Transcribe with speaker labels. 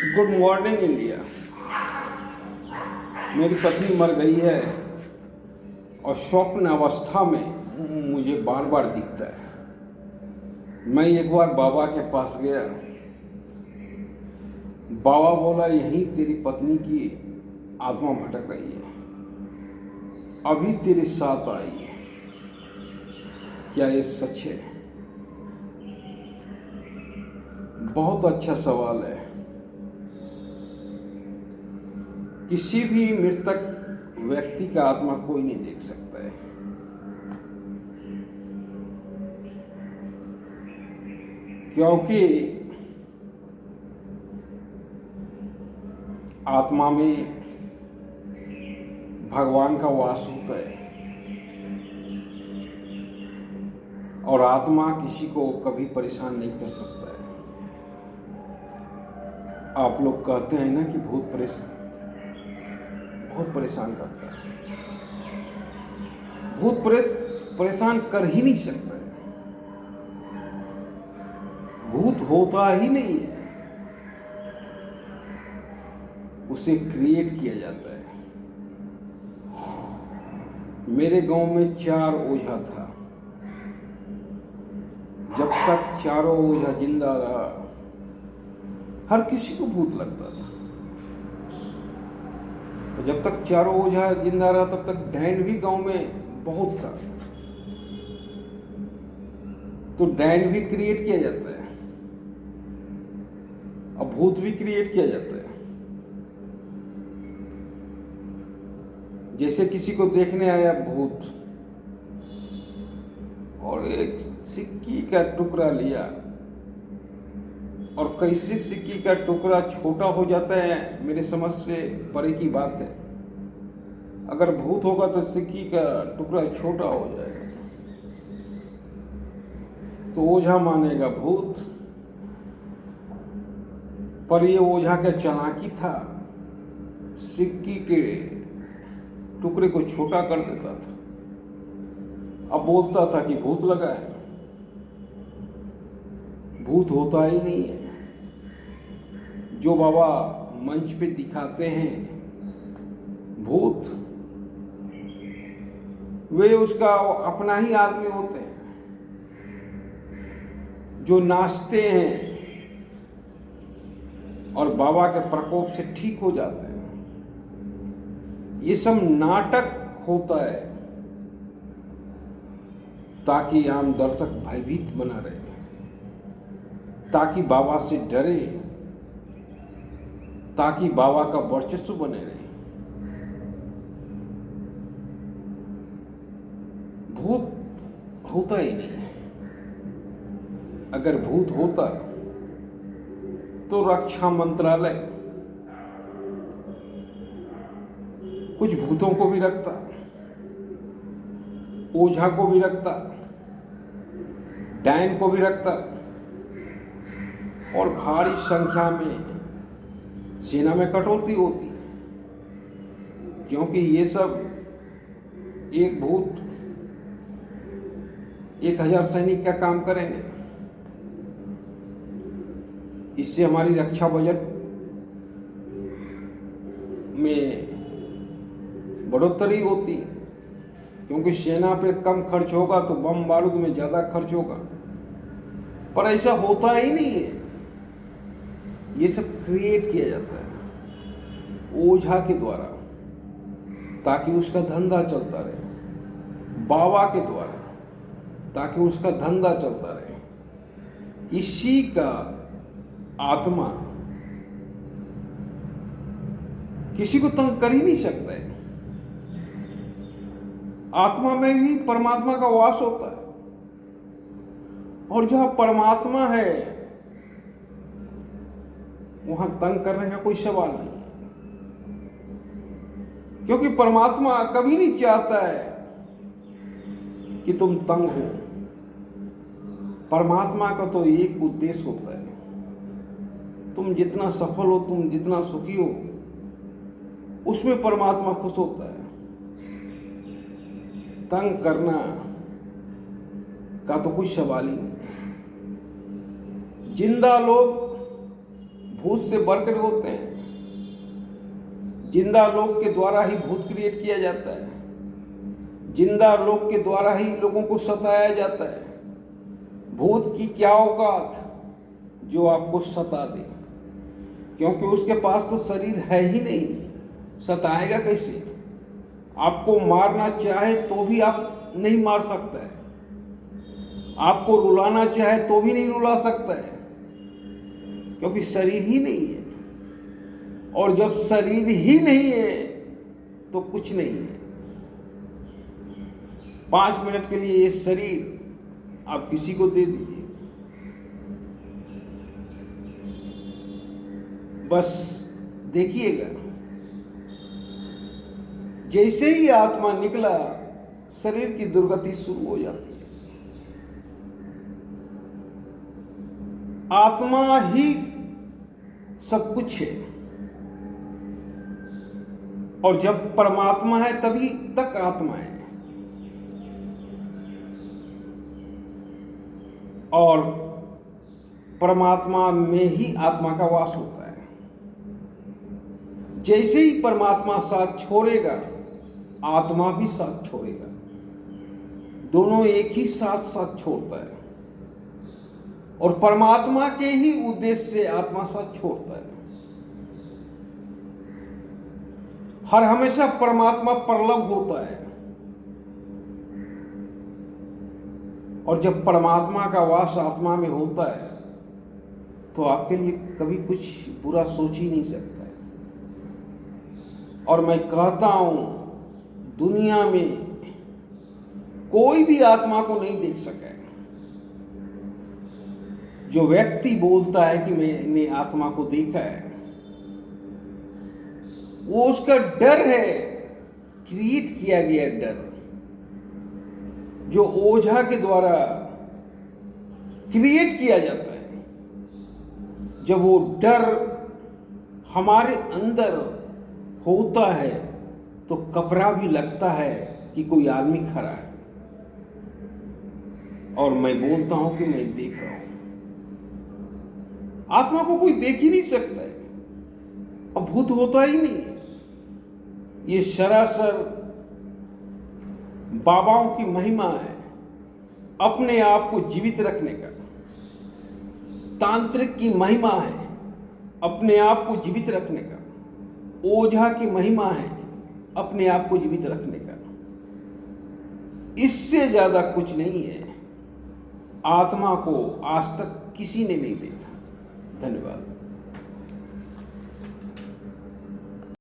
Speaker 1: Good morning India. मेरी पत्नी मर गई है और स्वप्न अवस्था में मुझे बार बार दिखता है। मैं एक बार बाबा के पास गया। बाबा बोला, यही तेरी पत्नी की आत्मा भटक रही है, अभी तेरे साथ आई है। क्या ये सच है? बहुत अच्छा सवाल है। किसी भी मृतक व्यक्ति का आत्मा कोई नहीं देख सकता है, क्योंकि आत्मा में भगवान का वास होता है और आत्मा किसी को कभी परेशान नहीं कर सकता है। आप लोग कहते हैं ना कि भूत बहुत परेशान करता है। भूत प्रेत परेशान कर ही नहीं सकता है। भूत होता ही नहीं है, उसे क्रिएट किया जाता है। मेरे गांव में 4 ओझा था। जब तक चारों ओझा जिंदा रहा, हर किसी को भूत लगता था। जब तक चारों ओझा जिंदा रहा तब तक डैन भी गांव में बहुत था। तो डैन भी क्रिएट किया जाता है, अब भूत भी क्रिएट किया जाता है। जैसे किसी को देखने आया भूत और एक सिक्की का टुकड़ा लिया, और कैसे सिक्की का टुकड़ा छोटा हो जाता है, मेरे समझ से परे की बात है। अगर भूत होगा तो सिक्की का टुकड़ा छोटा हो जाएगा, तो ओझा मानेगा भूत। पर ये ओझा का चालाकी था, सिक्की के टुकड़े को छोटा कर देता था। अब बोलता था कि भूत लगा है। भूत होता ही नहीं है। जो बाबा मंच पे दिखाते हैं भूत, वे उसका अपना ही आदमी होते हैं जो नाचते हैं और बाबा के प्रकोप से ठीक हो जाते हैं। ये सब नाटक होता है ताकि आम दर्शक भयभीत बना रहे, ताकि बाबा से डरे, ताकि बाबा का वर्चस्व बने रहे। भूत होता ही नहीं है। अगर भूत होता तो रक्षा मंत्रालय कुछ भूतों को भी रखता, ओझा को भी रखता, डैन को भी रखता, और भारी संख्या में सेना में कटौती होती, क्योंकि ये सब एक भूत 1000 सैनिक का काम करेंगे। इससे हमारी रक्षा बजट में बढ़ोतरी होती, क्योंकि सेना पे कम खर्च होगा तो बम बारूद में ज़्यादा खर्च होगा। पर ऐसा होता ही नहीं है। ये सब क्रिएट किया जाता है ओझा के द्वारा, ताकि उसका धंधा चलता रहे, बाबा के द्वारा, ताकि उसका धंधा चलता रहे। किसी का आत्मा किसी को तंग कर ही नहीं सकता है। आत्मा में भी परमात्मा का वास होता है, और जहां परमात्मा है वहां तंग करने का कोई सवाल नहीं है, क्योंकि परमात्मा कभी नहीं चाहता है कि तुम तंग हो। परमात्मा का तो एक उद्देश्य होता है, तुम जितना सफल हो, तुम जितना सुखी हो, उसमें परमात्मा खुश होता है। तंग करना का तो कोई सवाल ही नहीं। जिंदा लोग भूत से बढ़कर होते हैं। जिंदा लोग के द्वारा ही भूत क्रिएट किया जाता है, जिंदा लोग के द्वारा ही लोगों को सताया जाता है। भूत की क्या औकात जो आपको सता दे, क्योंकि उसके पास तो शरीर है ही नहीं, सताएगा कैसे? आपको मारना चाहे तो भी आप नहीं मार सकता है, आपको रुलाना चाहे तो भी नहीं रुला सकता है, क्योंकि शरीर ही नहीं है। और जब शरीर ही नहीं है तो कुछ नहीं है। 5 मिनट के लिए ये शरीर आप किसी को दे दीजिए, बस देखिएगा, जैसे ही आत्मा निकला शरीर की दुर्गति शुरू हो जाती है। आत्मा ही सब कुछ है, और जब परमात्मा है तभी तक आत्मा है। और परमात्मा में ही आत्मा का वास होता है। जैसे ही परमात्मा साथ छोड़ेगा आत्मा भी साथ छोड़ेगा, दोनों एक ही साथ साथ छोड़ता है। और परमात्मा के ही उद्देश्य से आत्मा साथ छोड़ता है। हर हमेशा परमात्मा प्रलभ होता है, और जब परमात्मा का वास आत्मा में होता है तो आपके लिए कभी कुछ बुरा सोच ही नहीं सकता है। और मैं कहता हूं, दुनिया में कोई भी आत्मा को नहीं देख सका है। जो व्यक्ति बोलता है कि मैंने आत्मा को देखा है, वो उसका डर है, क्रिएट किया गया डर, जो ओझा के द्वारा क्रिएट किया जाता है। जब वो डर हमारे अंदर होता है तो कपड़ा भी लगता है कि कोई आदमी खड़ा है, और मैं बोलता हूं कि मैं देख रहा हूं। आत्मा को कोई देख ही नहीं सकता है, अब भूत होता ही नहीं है। ये सरासर बाबाओं की महिमा है, अपने आप को जीवित रखने का। तांत्रिक की महिमा है, अपने आप को जीवित रखने का। ओझा की महिमा है, अपने आप को जीवित रखने का। इससे ज्यादा कुछ नहीं है। आत्मा को आज तक किसी ने नहीं देखा। धन्यवाद।